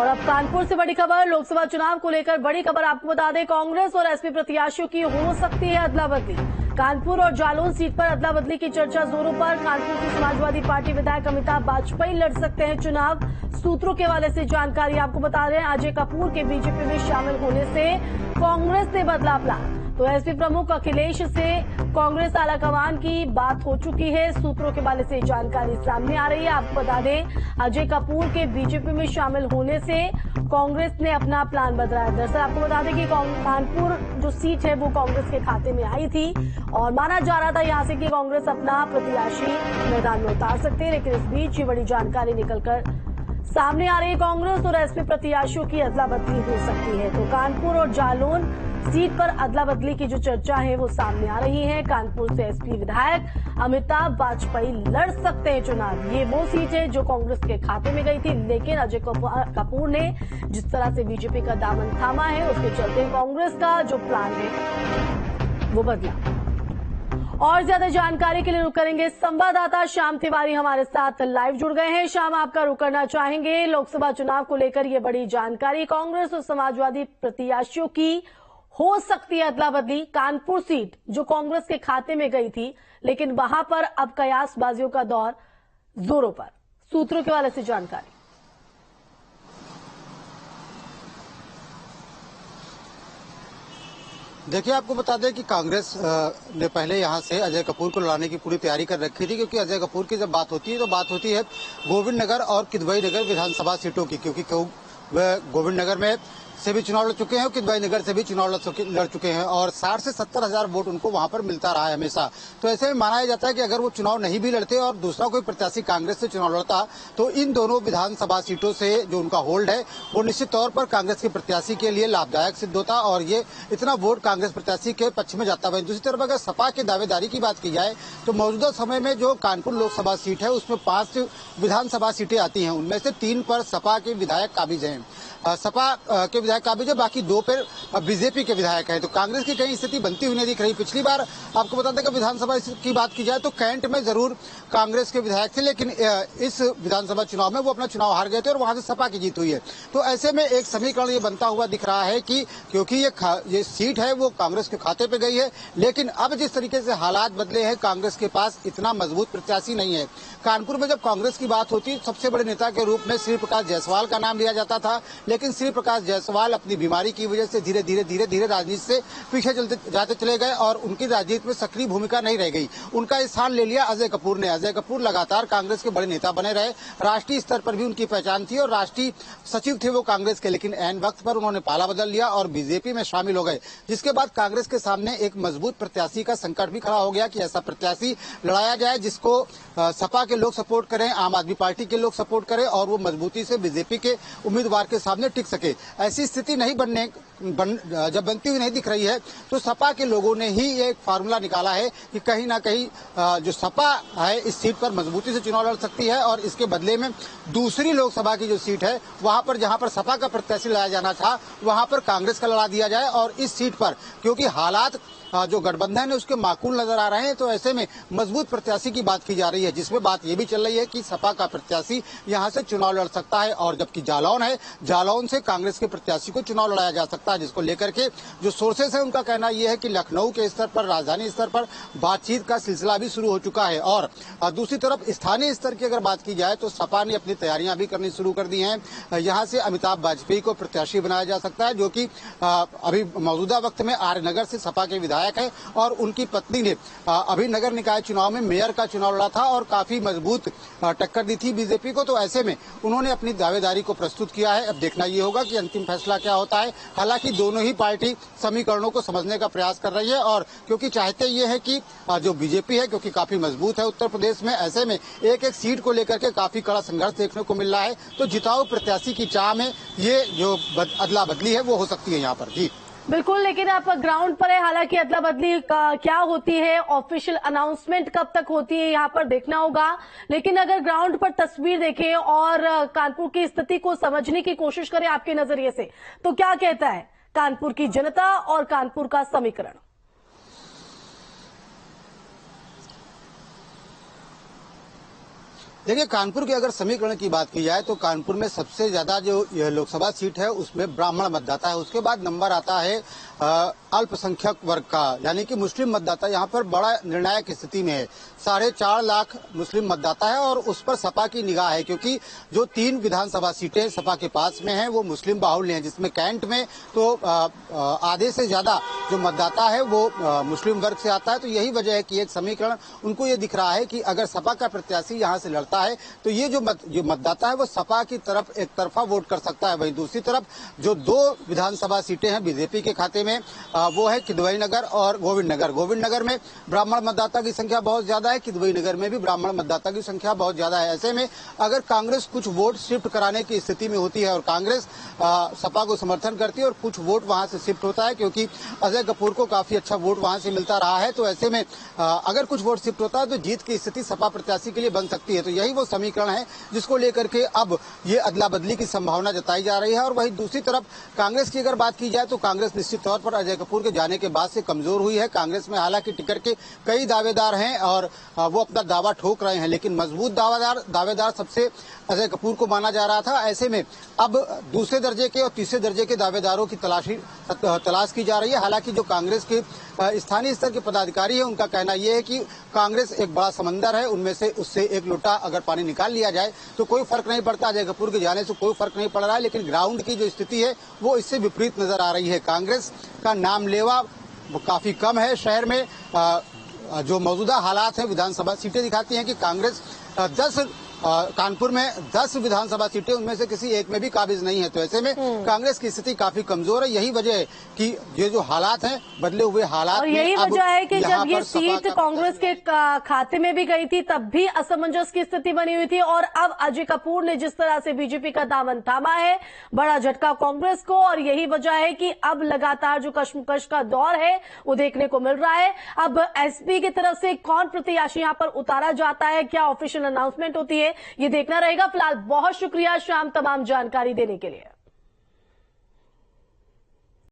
और अब कानपुर से बड़ी खबर, लोकसभा चुनाव को लेकर बड़ी खबर आपको बता दें, कांग्रेस और एसपी प्रत्याशियों की हो सकती है अदला बदली। कानपुर और जालौन सीट पर अदला बदली की चर्चा जोरों पर। कानपुर की समाजवादी पार्टी विधायक अमिताभ वाजपेयी लड़ सकते हैं चुनाव। सूत्रों के हवाले से जानकारी आपको बता रहे हैं, अजय कपूर के बीजेपी में शामिल होने से कांग्रेस ने बदला प्लान। तो एसपी प्रमुख अखिलेश से कांग्रेस आलाकमान की बात हो चुकी है। सूत्रों के हवाले से जानकारी सामने आ रही है। आपको बता दें, अजय कपूर के बीजेपी में शामिल होने से कांग्रेस ने अपना प्लान बदला है। दरअसल आपको बता दें कि कानपुर जो सीट है वो कांग्रेस के खाते में आई थी और माना जा रहा था यहां से कि कांग्रेस अपना प्रत्याशी मैदान में उतार सकते हैं, लेकिन इस बीच ये बड़ी जानकारी निकलकर सामने आ रही है, कांग्रेस और एसपी प्रत्याशियों की अदला बदली हो सकती है। तो कानपुर और जालौन सीट पर अदला बदली की जो चर्चा है वो सामने आ रही है। कानपुर से एसपी विधायक अमिताभ वाजपेयी लड़ सकते हैं चुनाव। ये वो सीट है जो कांग्रेस के खाते में गई थी, लेकिन अजय कपूर ने जिस तरह से बीजेपी का दामन थामा है उसके चलते कांग्रेस का जो प्लान है वो बदला। और ज्यादा जानकारी के लिए रुक करेंगे संवाददाता श्याम तिवारी हमारे साथ लाइव जुड़ गए हैं। श्याम, आपका रुक करना चाहेंगे, लोकसभा चुनाव को लेकर ये बड़ी जानकारी, कांग्रेस और समाजवादी प्रत्याशियों की हो सकती है अदला बदली। कानपुर सीट जो कांग्रेस के खाते में गई थी, लेकिन वहां पर अब कयासबाजियों का दौर जोरों पर। सूत्रों के हवाले से जानकारी। देखिए, आपको बता दें कि कांग्रेस ने पहले यहां से अजय कपूर को लड़ाने की पूरी तैयारी कर रखी थी, क्योंकि अजय कपूर की जब बात होती है तो बात होती है गोविंद नगर और किदवई नगर विधानसभा सीटों की, क्योंकि वह गोविंद नगर में से भी चुनाव लड़ चुके हैं और किदवई नगर से भी चुनाव लड़ चुके हैं और 60 से 70 हजार वोट उनको वहां पर मिलता रहा है हमेशा। तो ऐसे में माना जाता है कि अगर वो चुनाव नहीं भी लड़ते और दूसरा कोई प्रत्याशी कांग्रेस से चुनाव लड़ता तो इन दोनों विधानसभा सीटों से जो उनका होल्ड है वो निश्चित तौर पर कांग्रेस के प्रत्याशी के लिए लाभदायक सिद्ध होता और ये इतना वोट कांग्रेस प्रत्याशी के पक्ष में जाता है। दूसरी तरफ अगर सपा की दावेदारी की बात की जाए तो मौजूदा समय में जो कानपुर लोकसभा सीट है उसमें 5 विधानसभा सीटें आती हैं, उनमें से 3 पर सपा के विधायक काबिज हैं, सपा के विधायक काबिज है, बाकी 2 पर बीजेपी के विधायक हैं। तो कांग्रेस की कहीं स्थिति बनती हुई नहीं दिख रही। पिछली बार आपको बता दें कि विधानसभा की बात की जाए तो कैंट में जरूर कांग्रेस के विधायक थे, लेकिन इस विधानसभा चुनाव में वो अपना चुनाव हार गए थे और वहां से सपा की जीत हुई है। तो ऐसे में एक समीकरण ये बनता हुआ दिख रहा है कि क्योंकि ये सीट है वो कांग्रेस के खाते पे गई है, लेकिन अब जिस तरीके से हालात बदले हैं कांग्रेस के पास इतना मजबूत प्रत्याशी नहीं है। कानपुर में जब कांग्रेस की बात होती सबसे बड़े नेता के रूप में श्री प्रकाश जायसवाल का नाम लिया जाता था, लेकिन श्री प्रकाश जायसवाल अपनी बीमारी की वजह से धीरे धीरे राजनीति से पीछे जाते चले गए और उनकी राजनीति में सक्रिय भूमिका नहीं रह गई। उनका स्थान ले लिया अजय कपूर ने। अजय कपूर लगातार कांग्रेस के बड़े नेता बने रहे, राष्ट्रीय स्तर पर भी उनकी पहचान थी और राष्ट्रीय सचिव थे वो कांग्रेस के, लेकिन ऐन वक्त पर उन्होंने पाला बदल लिया और बीजेपी में शामिल हो गए, जिसके बाद कांग्रेस के सामने एक मजबूत प्रत्याशी का संकट भी खड़ा हो गया कि ऐसा प्रत्याशी लड़ाया जाए जिसको सपा के लोग सपोर्ट करें, आम आदमी पार्टी के लोग सपोर्ट करें और वो मजबूती से बीजेपी के उम्मीदवार के सामने टिक सके। ऐसी स्थिति नहीं जब बनती हुई नहीं दिख रही है तो सपा के लोगों ने ही ये एक फार्मूला निकाला है कि कहीं ना कहीं जो सपा है इस सीट पर मजबूती से चुनाव लड़ सकती है और इसके बदले में दूसरी लोकसभा की जो सीट है वहां पर जहां पर सपा का प्रत्याशी लाया जाना था वहां पर कांग्रेस का लड़ा दिया जाए और इस सीट पर क्योंकि हालात जो गठबंधन है उसके माकूल नजर आ रहे हैं, तो ऐसे में मजबूत प्रत्याशी की बात की जा रही है, जिसमें बात ये भी चल रही है कि सपा का प्रत्याशी यहां से चुनाव लड़ सकता है और जबकि जालौन है, जालौन से कांग्रेस के प्रत्याशी को चुनाव लड़ाया जा सकता है, जिसको लेकर के जो सोर्सेस है उनका कहना यह है कि लखनऊ के स्तर पर, राजधानी स्तर पर बातचीत का सिलसिला भी शुरू हो चुका है। और दूसरी तरफ स्थानीय स्तर की अगर बात की जाए तो सपा ने अपनी तैयारियां भी करनी शुरू कर दी हैं। यहाँ से अमिताभ वाजपेयी को प्रत्याशी बनाया जा सकता है, जो कि अभी मौजूदा वक्त में आर्यनगर से सपा के विधायक है और उनकी पत्नी ने अभी नगर निकाय चुनाव में मेयर का चुनाव लड़ा था और काफी मजबूत टक्कर दी थी बीजेपी को। तो ऐसे में उन्होंने अपनी दावेदारी को प्रस्तुत किया है। अब देखना ये होगा कि अंतिम फैसला क्या होता है। हालांकि दोनों ही पार्टी समीकरणों को समझने का प्रयास कर रही है और क्योंकि चाहते ये है कि जो बीजेपी है क्योंकि काफी मजबूत है उत्तर प्रदेश में, ऐसे में एक एक सीट को लेकर के काफी कड़ा संघर्ष देखने को मिल रहा है। तो जिताऊ प्रत्याशी की चाह में ये जो अदला बदली है वो हो सकती है यहाँ पर। जी बिल्कुल, लेकिन आप ग्राउंड पर है, हालांकि अदला बदली क्या होती है, ऑफिशियल अनाउंसमेंट कब तक होती है, यहाँ पर देखना होगा। लेकिन अगर ग्राउंड पर तस्वीर देखें और कानपुर की स्थिति को समझने की कोशिश करें आपके नजरिए से, तो क्या कहता है कानपुर की जनता और कानपुर का समीकरण? देखिए, कानपुर के अगर समीकरण की बात की जाए तो कानपुर में सबसे ज्यादा जो यह लोकसभा सीट है उसमें ब्राह्मण मतदाता है। उसके बाद नंबर आता है अल्पसंख्यक वर्ग का, यानी कि मुस्लिम मतदाता यहाँ पर बड़ा निर्णायक स्थिति में है। 4.5 लाख मुस्लिम मतदाता है और उस पर सपा की निगाह है, क्योंकि जो 3 विधानसभा सीटें सपा के पास में हैं वो मुस्लिम बाहुल्य हैं, जिसमें कैंट में तो आधे से ज्यादा जो मतदाता है वो मुस्लिम वर्ग से आता है। तो यही वजह है कि एक समीकरण उनको ये दिख रहा है कि अगर सपा का प्रत्याशी यहाँ से लड़ता है तो ये जो मतदाता है वो सपा की तरफ एक तरफा वोट कर सकता है। वहीं दूसरी तरफ जो 2 विधानसभा सीटें हैं बीजेपी के खाते में वो है किदवई नगर और गोविंद नगर। गोविंद नगर में ब्राह्मण मतदाता की संख्या बहुत ज्यादा है, किदवई नगर में भी ब्राह्मण मतदाता की संख्या बहुत ज्यादा है। ऐसे में अगर कांग्रेस कुछ वोट शिफ्ट कराने की स्थिति में होती है और कांग्रेस सपा को समर्थन करती है और कुछ वोट वहां से शिफ्ट होता है, क्योंकि अजय कपूर को काफी अच्छा वोट वहां से मिलता रहा है, तो ऐसे में अगर कुछ वोट शिफ्ट होता है तो जीत की स्थिति सपा प्रत्याशी के लिए बन सकती है। तो यही वो समीकरण है जिसको लेकर के अब ये अदला बदली की संभावना जताई जा रही है। और वहीं दूसरी तरफ कांग्रेस की अगर बात की जाए तो कांग्रेस निश्चित तौर पर अजय कपूर के जाने के बाद से कमजोर हुई है। कांग्रेस में हालांकि टिकट के कई दावेदार हैं और वो अपना दावा ठोक रहे हैं, लेकिन मजबूत दावेदार सबसे अजय कपूर को माना जा रहा था। ऐसे में अब दूसरे दर्जे के और तीसरे दर्जे के दावेदारों की तलाश की जा रही है। हालांकि जो कांग्रेस के स्थानीय स्तर के पदाधिकारी है उनका कहना यह है कि कांग्रेस एक बड़ा समंदर है, उनमें से उससे एक लोटा अगर पानी निकाल लिया जाए तो कोई फर्क नहीं पड़ता। अजय कपूर के जाने से कोई फर्क नहीं पड़ रहा है, लेकिन ग्राउंड की जो स्थिति है वो इससे विपरीत नजर आ रही है। कांग्रेस का नाम लेवा काफी कम है शहर में। जो मौजूदा हालात है विधानसभा सीटें दिखाती हैं कि कांग्रेस 10 कानपुर में 10 विधानसभा सीटें उनमें से किसी एक में भी काबिज नहीं है। तो ऐसे में कांग्रेस की स्थिति काफी कमजोर है। यही वजह है कि ये जो हालात हैं बदले हुए हालात, और यही वजह है कि जब ये सीट कांग्रेस के खाते में भी गई थी तब भी असमंजस की स्थिति बनी हुई थी, और अब अजय कपूर ने जिस तरह से बीजेपी का दामन थामा है, बड़ा झटका कांग्रेस को। और यही वजह है कि अब लगातार जो कश्मकश का दौर है वो देखने को मिल रहा है। अब एसपी की तरफ से कौन प्रत्याशी यहां पर उतारा जाता है, क्या ऑफिशियल अनाउंसमेंट होती है, ये देखना रहेगा। फिलहाल बहुत शुक्रिया श्याम तमाम जानकारी देने के लिए।